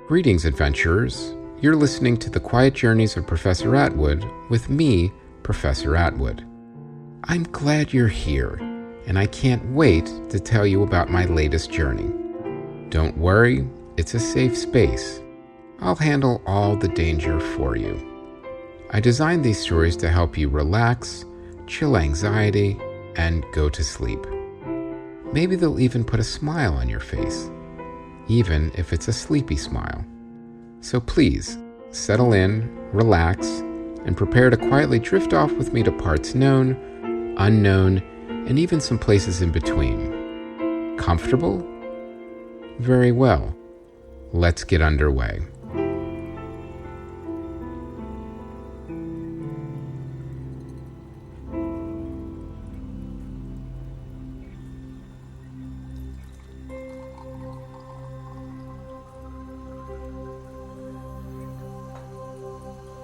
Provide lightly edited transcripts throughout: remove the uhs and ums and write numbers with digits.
Greetings, adventurers. You're listening to The Quiet Journeys of Professor Atwood with me, Professor Atwood. I'm glad you're here, and I can't wait to tell you about my latest journey. Don't worry, it's a safe space. I'll handle all the danger for you. I designed these stories to help you relax, chill anxiety, and go to sleep. Maybe they'll even put a smile on your face, even if it's a sleepy smile. So please, settle in, relax, and prepare to quietly drift off with me to parts known, unknown, and even some places in between. Comfortable? Very well. Let's get underway.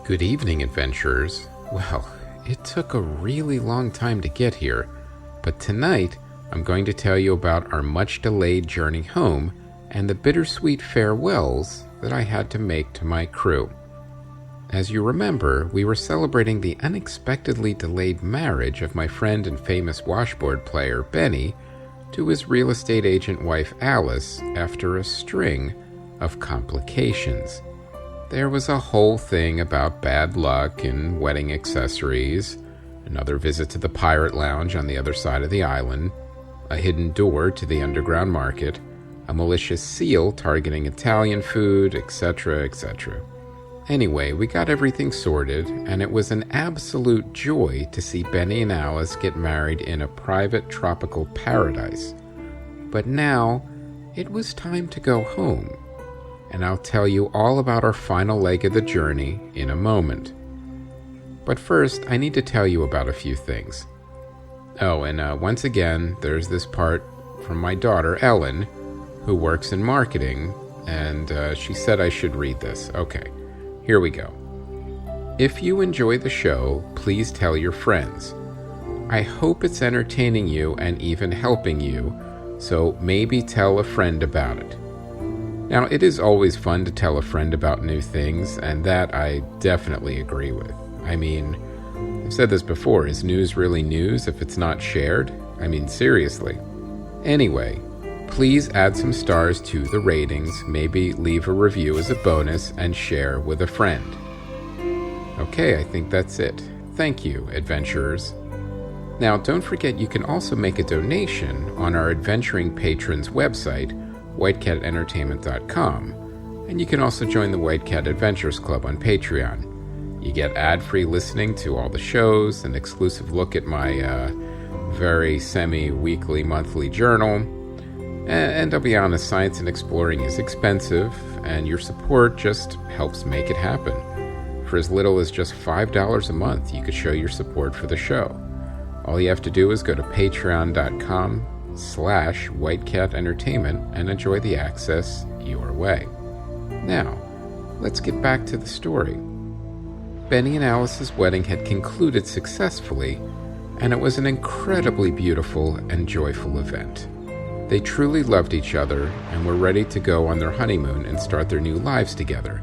Good evening, adventurers. Well, it took a really long time to get here, but tonight I'm going to tell you about our much-delayed journey home and the bittersweet farewells that I had to make to my crew. As you remember, we were celebrating the unexpectedly delayed marriage of my friend and famous washboard player, Benny, to his real estate agent wife, Alice, after a string of complications. There was a whole thing about bad luck and wedding accessories, another visit to the pirate lounge on the other side of the island, a hidden door to the underground market, a malicious seal targeting Italian food, etc., etc. Anyway, we got everything sorted, and it was an absolute joy to see Benny and Alice get married in a private tropical paradise. But now, it was time to go home. And I'll tell you all about our final leg of the journey in a moment. But first, I need to tell you about a few things. Oh, and once again, there's this part from my daughter, Ellen, who works in marketing, and she said I should read this. Okay, here we go. If you enjoy the show, please tell your friends. I hope it's entertaining you and even helping you, so maybe tell a friend about it. Now, it is always fun to tell a friend about new things, and that I definitely agree with. I mean, I've said this before, is news really news if it's not shared? I mean, seriously. Anyway, please add some stars to the ratings, maybe leave a review as a bonus, and share with a friend. Okay, I think that's it. Thank you, adventurers. Now, don't forget you can also make a donation on our adventuring patrons website, whitecatentertainment.com, and you can also join the White Cat Adventures Club on Patreon. You get ad-free listening to all the shows, an exclusive look at my very semi-weekly monthly journal, and I'll be honest, science and exploring is expensive, and your support just helps make it happen. For as little as just $5 a month, you could show your support for the show. All you have to do is go to patreon.com/whitecatentertainment and enjoy the access your way. Now, let's get back to the story. Benny and Alice's wedding had concluded successfully, and it was an incredibly beautiful and joyful event. They truly loved each other and were ready to go on their honeymoon and start their new lives together.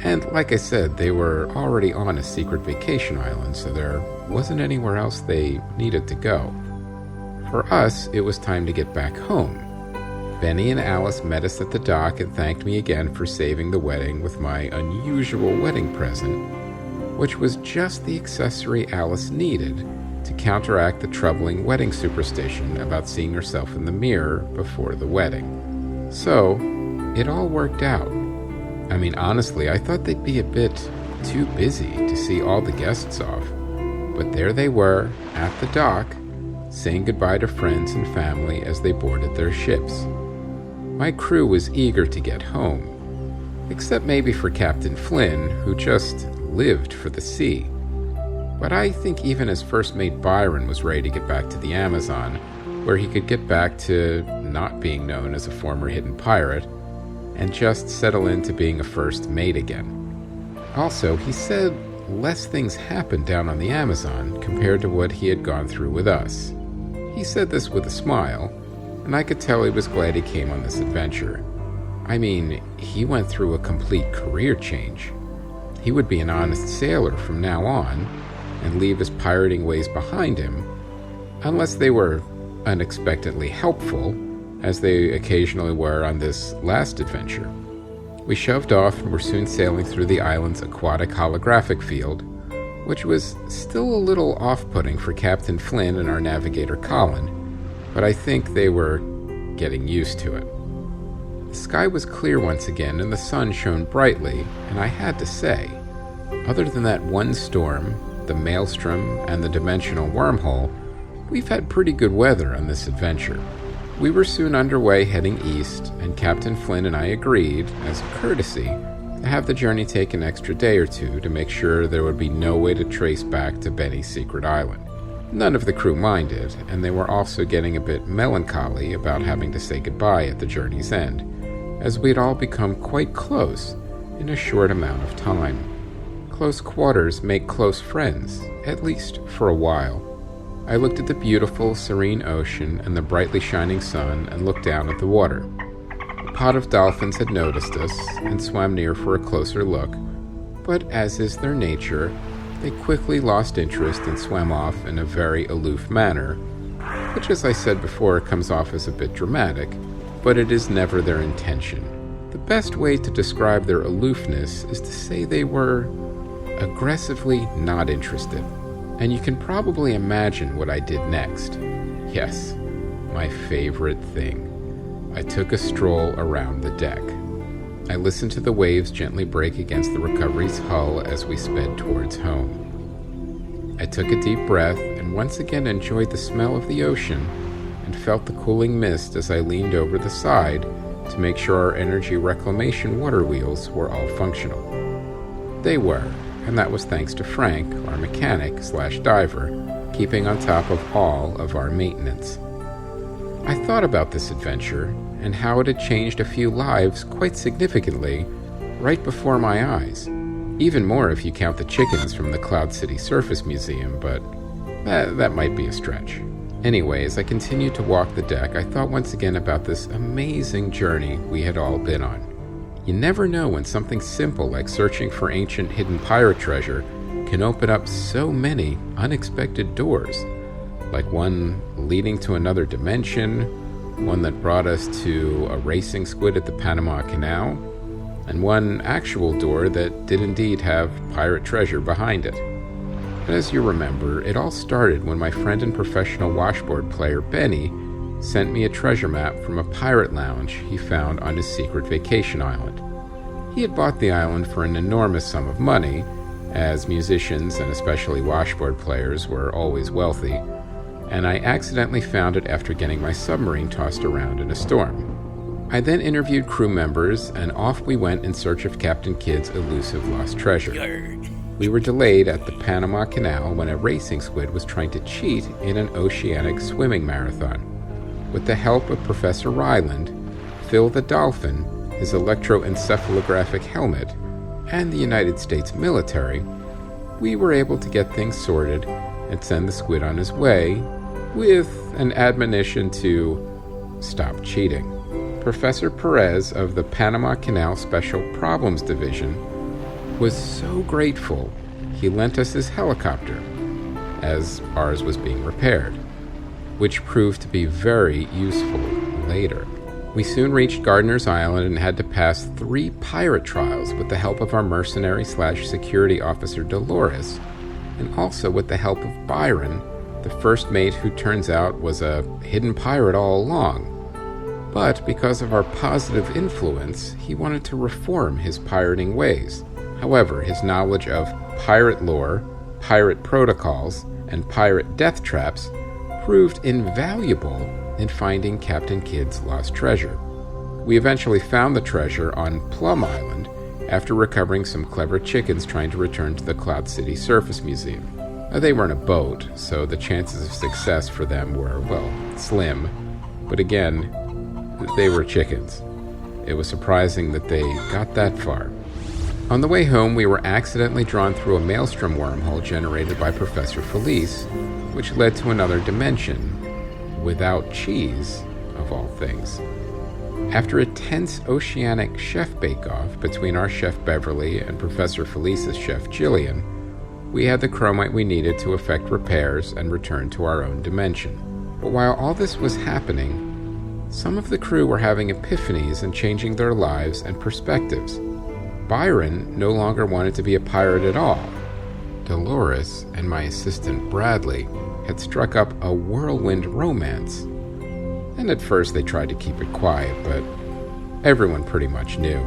And like I said, they were already on a secret vacation island, so there wasn't anywhere else they needed to go. For us, it was time to get back home. Benny and Alice met us at the dock and thanked me again for saving the wedding with my unusual wedding present, which was just the accessory Alice needed to counteract the troubling wedding superstition about seeing herself in the mirror before the wedding. So, it all worked out. I mean, honestly, I thought they'd be a bit too busy to see all the guests off, but there they were, at the dock, saying goodbye to friends and family as they boarded their ships. My crew was eager to get home, except maybe for Captain Flynn, who just lived for the sea. But I think even his first mate Byron was ready to get back to the Amazon, where he could get back to not being known as a former hidden pirate, and just settle into being a first mate again. Also, he said less things happened down on the Amazon compared to what he had gone through with us. He said this with a smile, and I could tell he was glad he came on this adventure. I mean, he went through a complete career change. He would be an honest sailor from now on and leave his pirating ways behind him, unless they were unexpectedly helpful, as they occasionally were on this last adventure. We shoved off and were soon sailing through the island's aquatic holographic field, which was still a little off-putting for Captain Flynn and our navigator Colin, but I think they were getting used to it. The sky was clear once again and the sun shone brightly, and I had to say, other than that one storm, the maelstrom, and the dimensional wormhole, we've had pretty good weather on this adventure. We were soon underway heading east, and Captain Flynn and I agreed, as a courtesy, to have the journey take an extra day or two to make sure there would be no way to trace back to Benny's secret island. None of the crew minded, and they were also getting a bit melancholy about having to say goodbye at the journey's end, as we'd all become quite close in a short amount of time. Close quarters make close friends, at least for a while. I looked at the beautiful, serene ocean and the brightly shining sun and looked down at the water. A pod of dolphins had noticed us and swam near for a closer look, but as is their nature, they quickly lost interest and swam off in a very aloof manner, which, as I said before, comes off as a bit dramatic, but it is never their intention. The best way to describe their aloofness is to say they were aggressively not interested. And you can probably imagine what I did next. Yes, my favorite thing. I took a stroll around the deck. I listened to the waves gently break against the Recovery's hull as we sped towards home. I took a deep breath and once again enjoyed the smell of the ocean and felt the cooling mist as I leaned over the side to make sure our energy reclamation water wheels were all functional. They were, and that was thanks to Frank, our mechanic/diver, keeping on top of all of our maintenance. I thought about this adventure and how it had changed a few lives quite significantly right before my eyes. Even more if you count the chickens from the Cloud City Surface Museum, but that might be a stretch. Anyway, as I continued to walk the deck, I thought once again about this amazing journey we had all been on. You never know when something simple like searching for ancient hidden pirate treasure can open up so many unexpected doors, like one leading to another dimension, one that brought us to a racing squid at the Panama Canal, and one actual door that did indeed have pirate treasure behind it. But as you remember, it all started when my friend and professional washboard player Benny sent me a treasure map from a pirate lounge he found on his secret vacation island. He had bought the island for an enormous sum of money, as musicians and especially washboard players were always wealthy, and I accidentally found it after getting my submarine tossed around in a storm. I then interviewed crew members, and off we went in search of Captain Kidd's elusive lost treasure. We were delayed at the Panama Canal when a racing squid was trying to cheat in an oceanic swimming marathon. With the help of Professor Ryland, Phil the dolphin, his electroencephalographic helmet, and the United States military, we were able to get things sorted and send the squid on his way with an admonition to stop cheating. Professor Perez of the Panama Canal Special Problems Division was so grateful he lent us his helicopter, as ours was being repaired, which proved to be very useful later. We soon reached Gardiner's Island and had to pass 3 pirate trials with the help of our mercenary/security officer Dolores, and also with the help of Byron, the first mate who turns out was a hidden pirate all along. But because of our positive influence, he wanted to reform his pirating ways. However, his knowledge of pirate lore, pirate protocols, and pirate death traps proved invaluable in finding Captain Kidd's lost treasure. We eventually found the treasure on Plum Island after recovering some clever chickens trying to return to the Cloud City Surface Museum. They were in a boat, so the chances of success for them were, well, slim. But again, they were chickens. It was surprising that they got that far. On the way home, we were accidentally drawn through a maelstrom wormhole generated by Professor Felice, which led to another dimension, without cheese, of all things. After a tense oceanic chef bake-off between our chef Beverly and Professor Felice's chef Jillian, we had the chromite we needed to effect repairs and return to our own dimension. But while all this was happening, some of the crew were having epiphanies and changing their lives and perspectives. Byron no longer wanted to be a pirate at all. Dolores and my assistant Bradley had struck up a whirlwind romance. And at first they tried to keep it quiet, but everyone pretty much knew.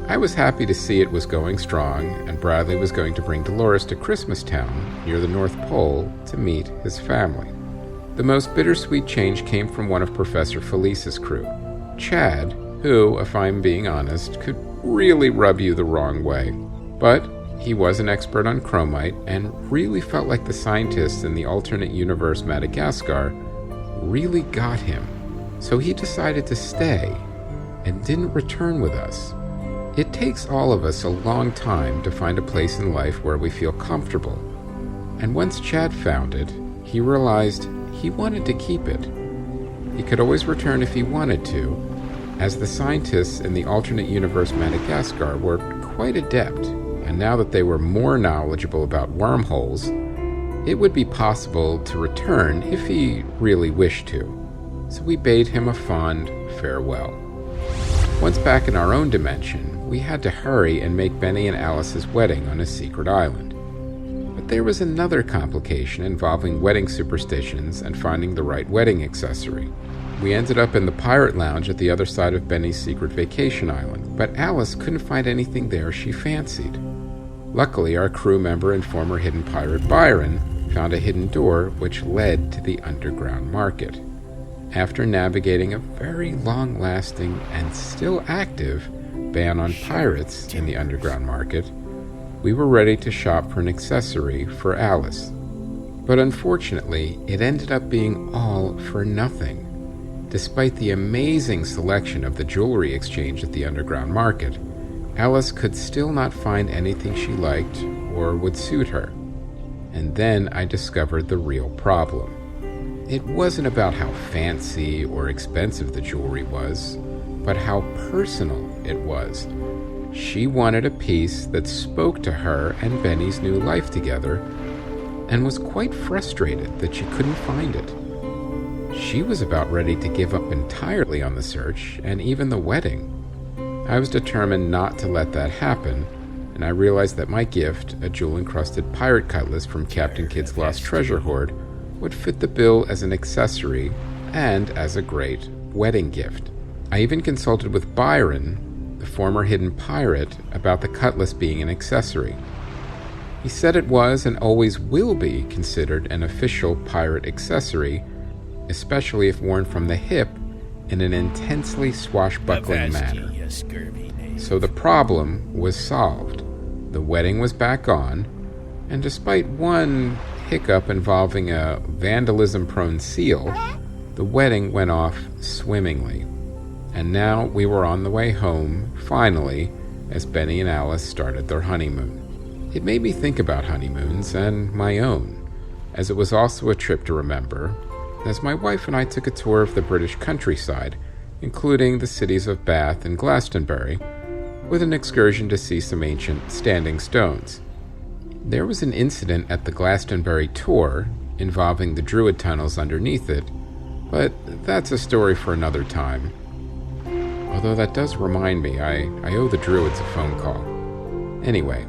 I was happy to see it was going strong, and Bradley was going to bring Dolores to Christmastown near the North Pole to meet his family. The most bittersweet change came from one of Professor Felice's crew, Chad, who, if I'm being honest, could really rub you the wrong way. But he was an expert on chromite and really felt like the scientists in the alternate universe Madagascar really got him. So he decided to stay and didn't return with us. It takes all of us a long time to find a place in life where we feel comfortable. And once Chad found it, he realized he wanted to keep it. He could always return if he wanted to, as the scientists in the alternate universe Madagascar were quite adept, and now that they were more knowledgeable about wormholes, it would be possible to return if he really wished to. So we bade him a fond farewell. Once back in our own dimension, we had to hurry and make Benny and Alice's wedding on a secret island. But there was another complication involving wedding superstitions and finding the right wedding accessory. We ended up in the pirate lounge at the other side of Benny's secret vacation island, but Alice couldn't find anything there she fancied. Luckily, our crew member and former hidden pirate Byron found a hidden door which led to the underground market. After navigating a very long-lasting and still active ban on pirates in the underground market, we were ready to shop for an accessory for Alice. But unfortunately, it ended up being all for nothing. Despite the amazing selection of the jewelry exchange at the underground market, Alice could still not find anything she liked or would suit her. And then I discovered the real problem. It wasn't about how fancy or expensive the jewelry was, but how personal it was. She wanted a piece that spoke to her and Benny's new life together, and was quite frustrated that she couldn't find it. She was about ready to give up entirely on the search and even the wedding. I was determined not to let that happen, and I realized that my gift, a jewel-encrusted pirate cutlass from Captain Kidd's Lost Treasure Hoard, would fit the bill as an accessory and as a great wedding gift. I even consulted with Byron, the former hidden pirate, about the cutlass being an accessory. He said it was and always will be considered an official pirate accessory, especially if worn from the hip in an intensely swashbuckling manner. So the problem was solved. The wedding was back on, and despite one hiccup involving a vandalism-prone seal, the wedding went off swimmingly. And now we were on the way home, finally, as Benny and Alice started their honeymoon. It made me think about honeymoons and my own, as it was also a trip to remember, as my wife and I took a tour of the British countryside, including the cities of Bath and Glastonbury, with an excursion to see some ancient standing stones. There was an incident at the Glastonbury tour involving the Druid tunnels underneath it, but that's a story for another time. Although that does remind me, I owe the Druids a phone call. Anyway,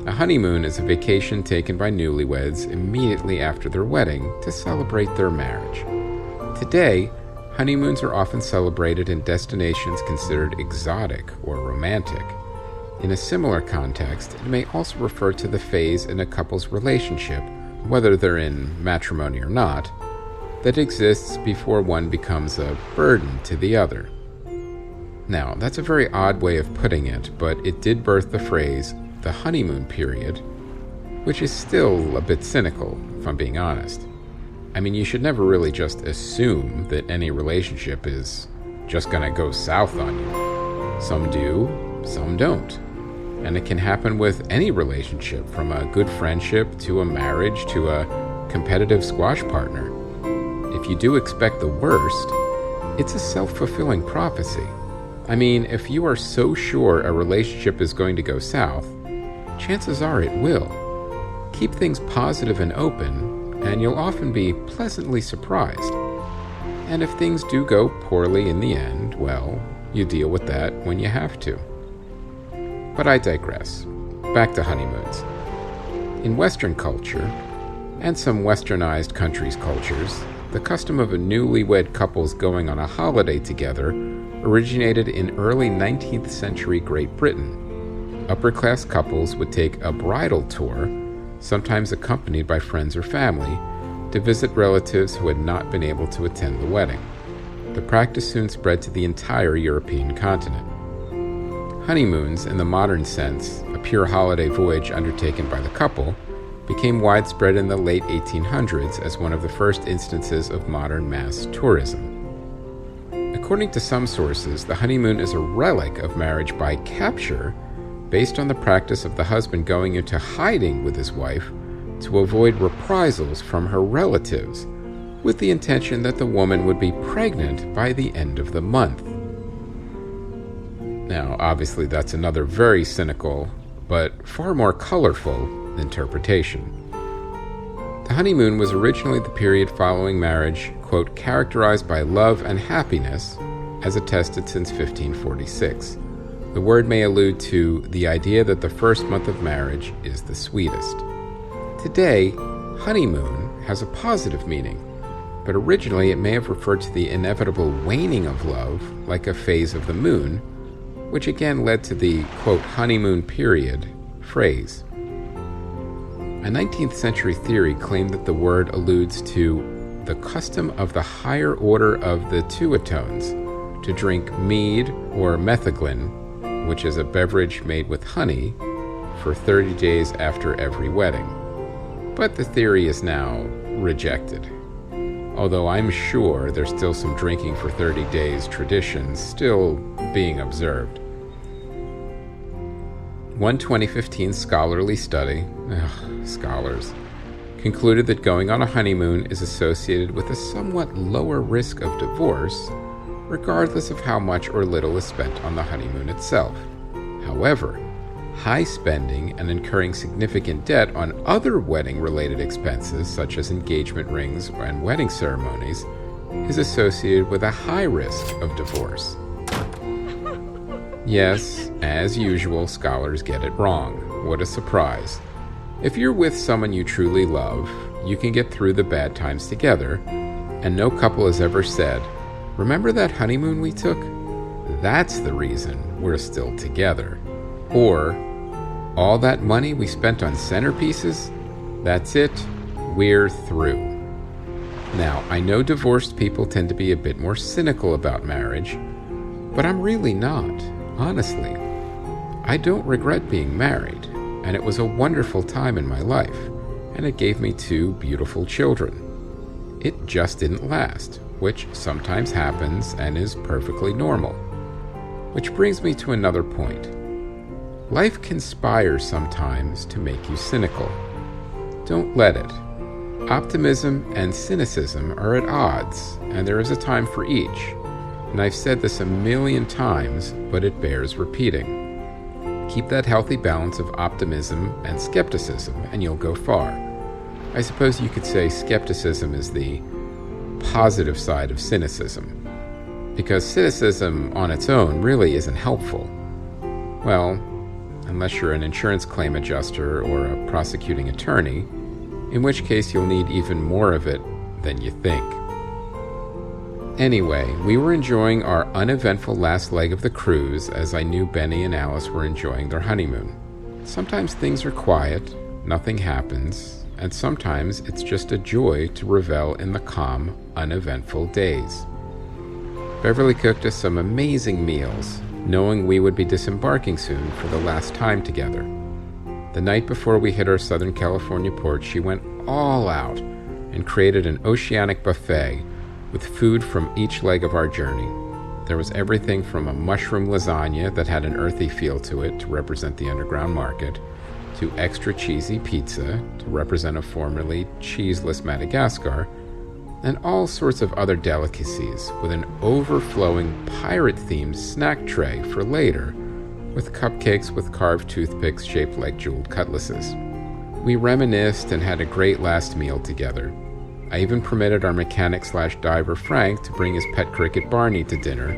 a honeymoon is a vacation taken by newlyweds immediately after their wedding to celebrate their marriage. Today, honeymoons are often celebrated in destinations considered exotic or romantic. In a similar context, it may also refer to the phase in a couple's relationship, whether they're in matrimony or not, that exists before one becomes a burden to the other. Now, that's a very odd way of putting it, but it did birth the phrase, the honeymoon period, which is still a bit cynical, if I'm being honest. I mean, you should never really just assume that any relationship is just gonna go south on you. Some do, some don't. And it can happen with any relationship, from a good friendship to a marriage to a competitive squash partner. If you do expect the worst, It's a self-fulfilling prophecy. I mean, if you are so sure a relationship is going to go south, chances are it will. Keep things positive and open, and you'll often be pleasantly surprised. And if things do go poorly in the end, well, you deal with that when you have to. But I digress. Back to honeymoons. In Western culture, and some westernized countries' cultures, the custom of a newlywed couples going on a holiday together originated in early 19th century Great Britain. Upper-class couples would take a bridal tour, sometimes accompanied by friends or family, to visit relatives who had not been able to attend the wedding. The practice soon spread to the entire European continent. Honeymoons, in the modern sense, a pure holiday voyage undertaken by the couple, became widespread in the late 1800s as one of the first instances of modern mass tourism. According to some sources, the honeymoon is a relic of marriage by capture, based on the practice of the husband going into hiding with his wife to avoid reprisals from her relatives, with the intention that the woman would be pregnant by the end of the month. Now, obviously, that's another very cynical, but far more colorful interpretation. The honeymoon was originally the period following marriage, quote, characterized by love and happiness, as attested since 1546. The word may allude to the idea that the first month of marriage is the sweetest. Today, honeymoon has a positive meaning, but originally it may have referred to the inevitable waning of love, like a phase of the moon, which again led to the, quote, honeymoon period phrase. A 19th century theory claimed that the word alludes to the custom of the higher order of the Teutons to drink mead or metheglin, which is a beverage made with honey, for 30 days after every wedding. But the theory is now rejected. Although I'm sure there's still some drinking for 30 days traditions still being observed. One 2015 scholarly study, scholars, concluded that going on a honeymoon is associated with a somewhat lower risk of divorce, regardless of how much or little is spent on the honeymoon itself. However, high spending and incurring significant debt on other wedding-related expenses, such as engagement rings and wedding ceremonies, is associated with a high risk of divorce. Yes, as usual, scholars get it wrong. What a surprise. If you're with someone you truly love, you can get through the bad times together, and no couple has ever said, "Remember that honeymoon we took? That's the reason we're still together." Or, "All that money we spent on centerpieces? That's it, we're through." Now, I know divorced people tend to be a bit more cynical about marriage, but I'm really not, honestly. I don't regret being married, and it was a wonderful time in my life, and it gave me 2 beautiful children. It just didn't last, which sometimes happens and is perfectly normal. Which brings me to another point. Life conspires sometimes to make you cynical. Don't let it. Optimism and cynicism are at odds, and there is a time for each. And I've said this a million times, but it bears repeating. Keep that healthy balance of optimism and skepticism, and you'll go far. I suppose you could say skepticism is the positive side of cynicism, because cynicism on its own really isn't helpful. Well, unless you're an insurance claim adjuster or a prosecuting attorney, in which case you'll need even more of it than you think. Anyway, we were enjoying our uneventful last leg of the cruise as I knew Benny and Alice were enjoying their honeymoon. Sometimes things are quiet, nothing happens, and sometimes it's just a joy to revel in the calm, uneventful days. Beverly cooked us some amazing meals, knowing we would be disembarking soon for the last time together. The night before we hit our Southern California port, she went all out and created an oceanic buffet with food from each leg of our journey. There was everything from a mushroom lasagna that had an earthy feel to it to represent the underground market, to extra cheesy pizza to represent a formerly cheeseless Madagascar, and all sorts of other delicacies, with an overflowing pirate-themed snack tray for later, with cupcakes with carved toothpicks shaped like jeweled cutlasses. We reminisced and had a great last meal together. I even permitted our mechanic/diver Frank to bring his pet cricket Barney to dinner,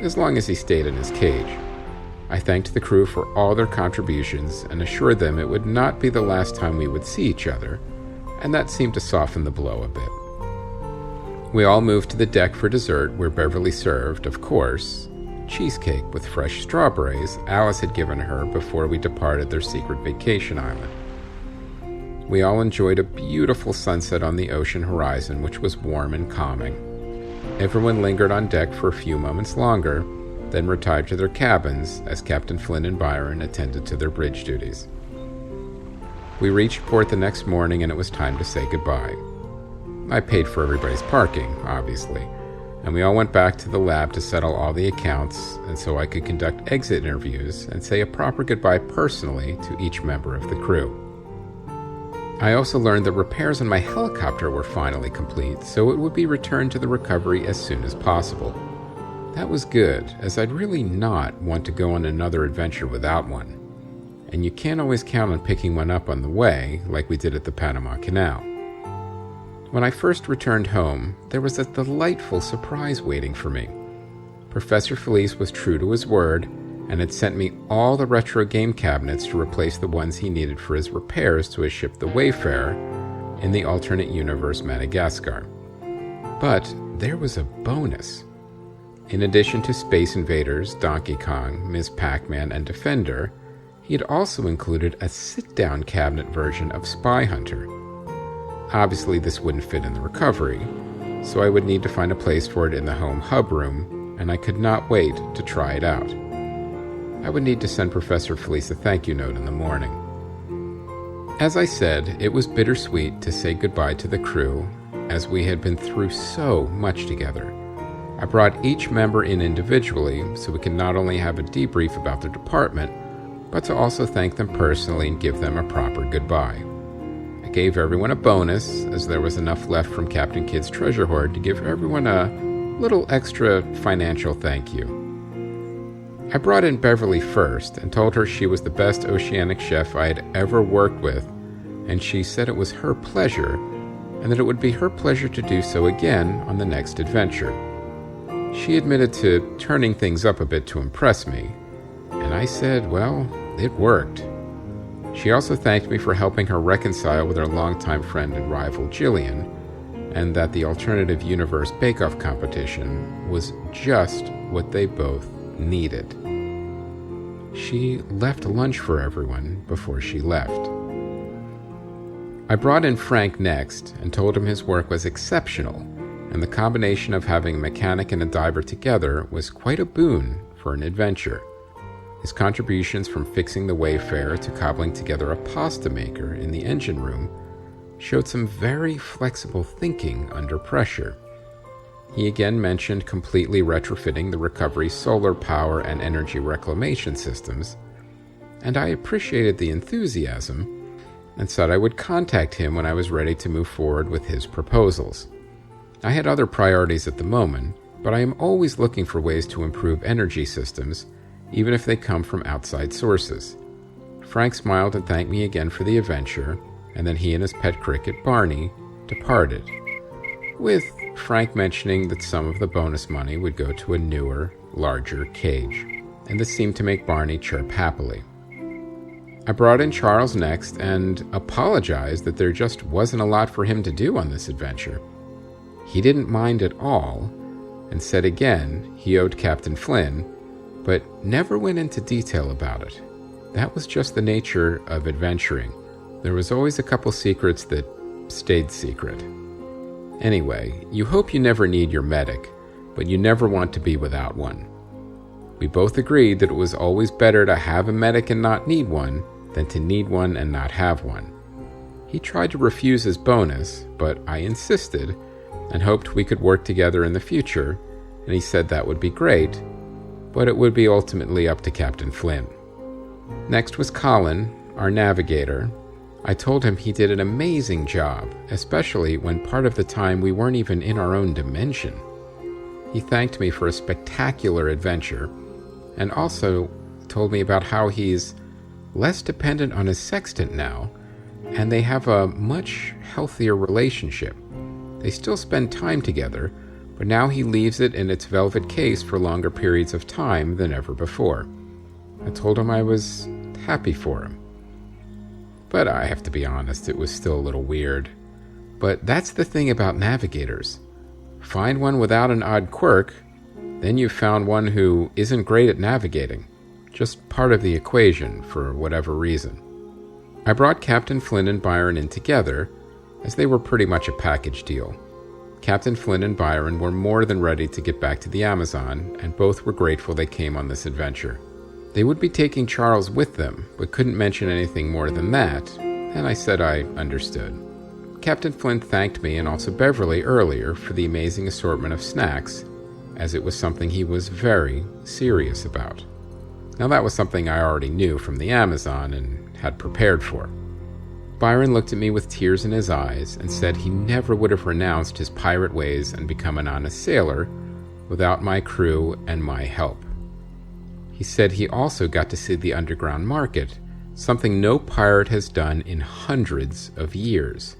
as long as he stayed in his cage. I thanked the crew for all their contributions and assured them it would not be the last time we would see each other, and that seemed to soften the blow a bit. We all moved to the deck for dessert, where Beverly served, of course, cheesecake with fresh strawberries Alice had given her before we departed their secret vacation island. We all enjoyed a beautiful sunset on the ocean horizon, which was warm and calming. Everyone lingered on deck for a few moments longer, then retired to their cabins as Captain Flynn and Byron attended to their bridge duties. We reached port the next morning and it was time to say goodbye. I paid for everybody's parking, obviously, and we all went back to the lab to settle all the accounts, and so I could conduct exit interviews and say a proper goodbye personally to each member of the crew. I also learned that repairs on my helicopter were finally complete, so it would be returned to the recovery as soon as possible. That was good, as I'd really not want to go on another adventure without one. And you can't always count on picking one up on the way, like we did at the Panama Canal. When I first returned home, there was a delightful surprise waiting for me. Professor Felice was true to his word and had sent me all the retro game cabinets to replace the ones he needed for his repairs to his ship the Wayfarer in the alternate universe Madagascar. But there was a bonus. In addition to Space Invaders, Donkey Kong, Ms. Pac-Man, and Defender, he had also included a sit-down cabinet version of Spy Hunter. Obviously, this wouldn't fit in the recovery, so I would need to find a place for it in the home hub room, and I could not wait to try it out. I would need to send Professor Felice a thank you note in the morning. As I said, it was bittersweet to say goodbye to the crew, as we had been through so much together. I brought each member in individually so we could not only have a debrief about their department, but to also thank them personally and give them a proper goodbye. I gave everyone a bonus, as there was enough left from Captain Kidd's treasure hoard to give everyone a little extra financial thank you. I brought in Beverly first and told her she was the best oceanic chef I had ever worked with, and she said it was her pleasure, and that it would be her pleasure to do so again on the next adventure. She admitted to turning things up a bit to impress me, and I said, well, it worked. She also thanked me for helping her reconcile with her longtime friend and rival Jillian, and that the alternative universe bake-off competition was just what they both needed. She left lunch for everyone before she left. I brought in Frank next and told him his work was exceptional, and the combination of having a mechanic and a diver together was quite a boon for an adventure. His contributions from fixing the Wayfarer to cobbling together a pasta maker in the engine room showed some very flexible thinking under pressure. He again mentioned completely retrofitting the recovery's solar power and energy reclamation systems, and I appreciated the enthusiasm and said I would contact him when I was ready to move forward with his proposals. I had other priorities at the moment, but I am always looking for ways to improve energy systems, even if they come from outside sources. Frank smiled and thanked me again for the adventure, and then he and his pet cricket, Barney, departed, with Frank mentioning that some of the bonus money would go to a newer, larger cage, and this seemed to make Barney chirp happily. I brought in Charles next and apologized that there just wasn't a lot for him to do on this adventure. He didn't mind at all, and said again he owed Captain Flynn, but never went into detail about it. That was just the nature of adventuring. There was always a couple secrets that stayed secret. Anyway, you hope you never need your medic, but you never want to be without one. We both agreed that it was always better to have a medic and not need one than to need one and not have one. He tried to refuse his bonus, but I insisted and hoped we could work together in the future, and he said that would be great, but it would be ultimately up to Captain Flynn. Next was Colin, our navigator. I told him he did an amazing job, especially when part of the time we weren't even in our own dimension. He thanked me for a spectacular adventure, and also told me about how he's less dependent on his sextant now, and they have a much healthier relationship. They still spend time together, but now he leaves it in its velvet case for longer periods of time than ever before. I told him I was happy for him. But I have to be honest, it was still a little weird. But that's the thing about navigators. Find one without an odd quirk, then you've found one who isn't great at navigating. Just part of the equation, for whatever reason. I brought Captain Flynn and Byron in together, as they were pretty much a package deal. Captain Flynn and Byron were more than ready to get back to the Amazon, and both were grateful they came on this adventure. They would be taking Charles with them, but couldn't mention anything more than that, and I said I understood. Captain Flynn thanked me and also Beverly earlier for the amazing assortment of snacks, as it was something he was very serious about. Now that was something I already knew from the Amazon and had prepared for. Byron looked at me with tears in his eyes and said he never would have renounced his pirate ways and become an honest sailor without my crew and my help. He said he also got to see the underground market, something no pirate has done in hundreds of years.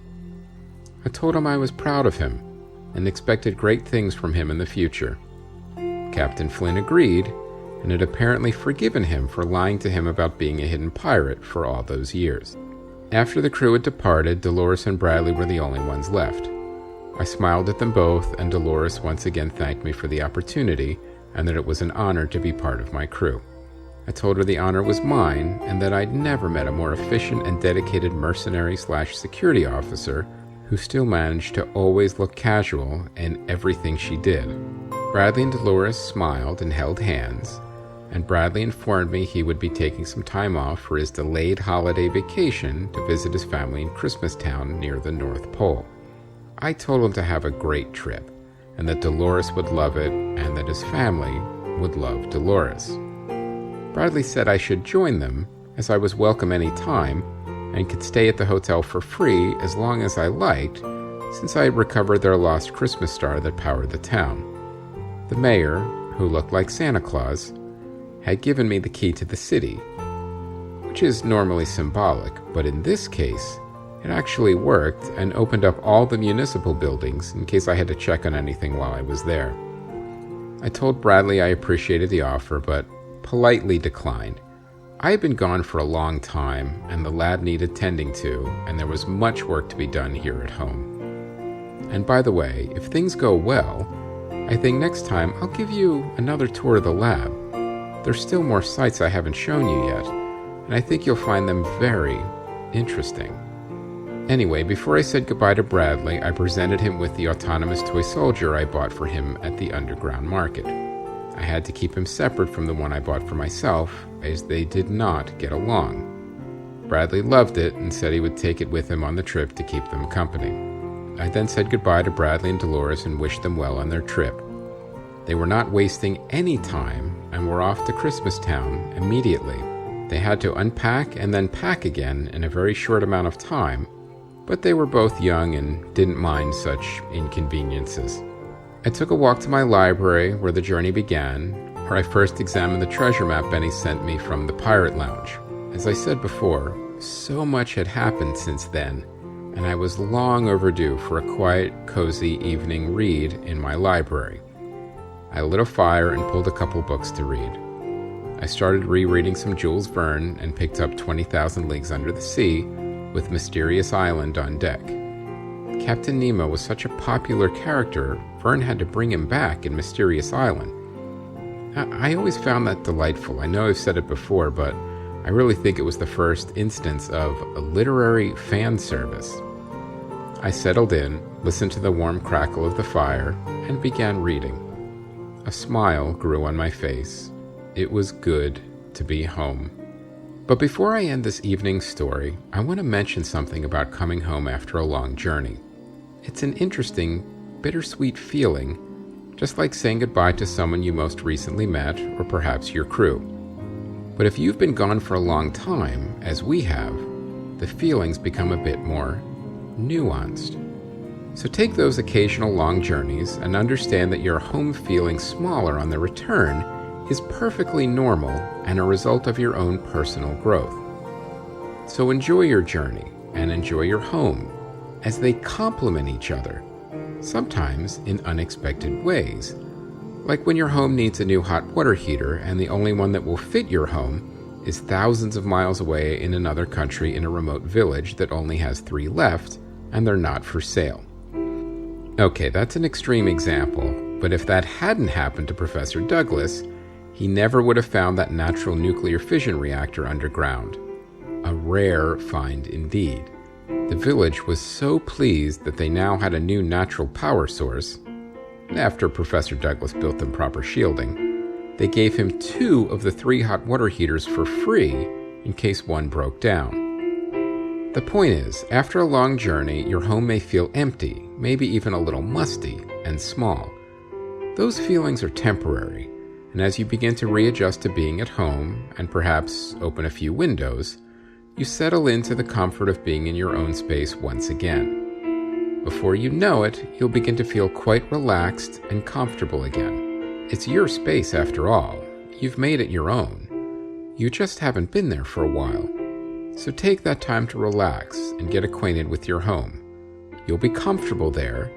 I told him I was proud of him and expected great things from him in the future. Captain Flynn agreed and had apparently forgiven him for lying to him about being a hidden pirate for all those years. After the crew had departed, Dolores and Bradley were the only ones left. I smiled at them both, and Dolores once again thanked me for the opportunity and that it was an honor to be part of my crew. I told her the honor was mine and that I'd never met a more efficient and dedicated mercenary/security officer who still managed to always look casual in everything she did. Bradley and Dolores smiled and held hands, and Bradley informed me he would be taking some time off for his delayed holiday vacation to visit his family in Christmastown near the North Pole. I told him to have a great trip, and that Dolores would love it, and that his family would love Dolores. Bradley said I should join them, as I was welcome any time, and could stay at the hotel for free as long as I liked, since I had recovered their lost Christmas star that powered the town. The mayor, who looked like Santa Claus, had given me the key to the city, which is normally symbolic, but in this case, it actually worked and opened up all the municipal buildings in case I had to check on anything while I was there. I told Bradley I appreciated the offer, but politely declined. I had been gone for a long time, and the lad needed tending to, and there was much work to be done here at home. And by the way, if things go well, I think next time I'll give you another tour of the lab. There's still more sites I haven't shown you yet, and I think you'll find them very interesting. Anyway, before I said goodbye to Bradley, I presented him with the autonomous toy soldier I bought for him at the underground market. I had to keep him separate from the one I bought for myself, as they did not get along. Bradley loved it and said he would take it with him on the trip to keep them company. I then said goodbye to Bradley and Dolores and wished them well on their trip. They were not wasting any time and were off to Christmastown immediately. They had to unpack and then pack again in a very short amount of time, but they were both young and didn't mind such inconveniences. I took a walk to my library where the journey began, where I first examined the treasure map Benny sent me from the Pirate Lounge. As I said before, so much had happened since then, and I was long overdue for a quiet, cozy evening read in my library. I lit a fire and pulled a couple books to read. I started rereading some Jules Verne and picked up 20,000 Leagues Under the Sea with Mysterious Island on deck. Captain Nemo was such a popular character, Verne had to bring him back in Mysterious Island. I always found that delightful. I know I've said it before, but I really think it was the first instance of a literary fan service. I settled in, listened to the warm crackle of the fire, and began reading. A smile grew on my face. It was good to be home. But before I end this evening's story, I want to mention something about coming home after a long journey. It's an interesting, bittersweet feeling, just like saying goodbye to someone you most recently met, or perhaps your crew. But if you've been gone for a long time, as we have, the feelings become a bit more nuanced. So take those occasional long journeys and understand that your home feeling smaller on the return is perfectly normal and a result of your own personal growth. So enjoy your journey and enjoy your home as they complement each other, sometimes in unexpected ways. Like when your home needs a new hot water heater and the only one that will fit your home is thousands of miles away in another country in a remote village that only has 3 left and they're not for sale. Okay, that's an extreme example, but if that hadn't happened to Professor Douglas, he never would have found that natural nuclear fission reactor underground. A rare find indeed. The village was so pleased that they now had a new natural power source. After Professor Douglas built them proper shielding, they gave him 2 of the 3 hot water heaters for free in case one broke down. The point is, after a long journey, your home may feel empty, maybe even a little musty and small. Those feelings are temporary, and as you begin to readjust to being at home and perhaps open a few windows, you settle into the comfort of being in your own space once again. Before you know it, you'll begin to feel quite relaxed and comfortable again. It's your space after all. You've made it your own. You just haven't been there for a while. So take that time to relax and get acquainted with your home. You'll be comfortable there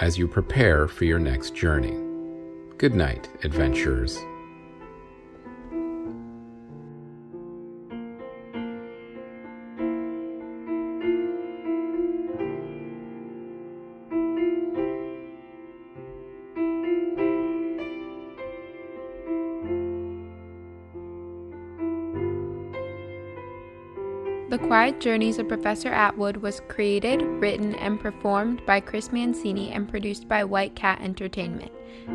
as you prepare for your next journey. Good night, adventurers. The Quiet Journeys of Professor Atwood was created, written, and performed by Chris Mancini and produced by White Cat Entertainment.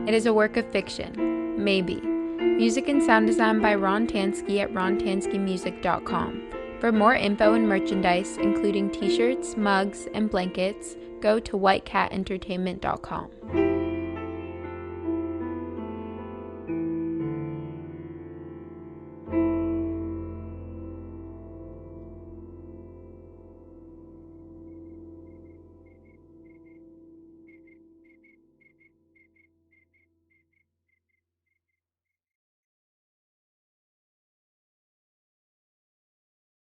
It is a work of fiction. Maybe. Music and sound design by Ron Tansky at rontanskymusic.com. For more info and merchandise, including t-shirts, mugs, and blankets, go to whitecatentertainment.com.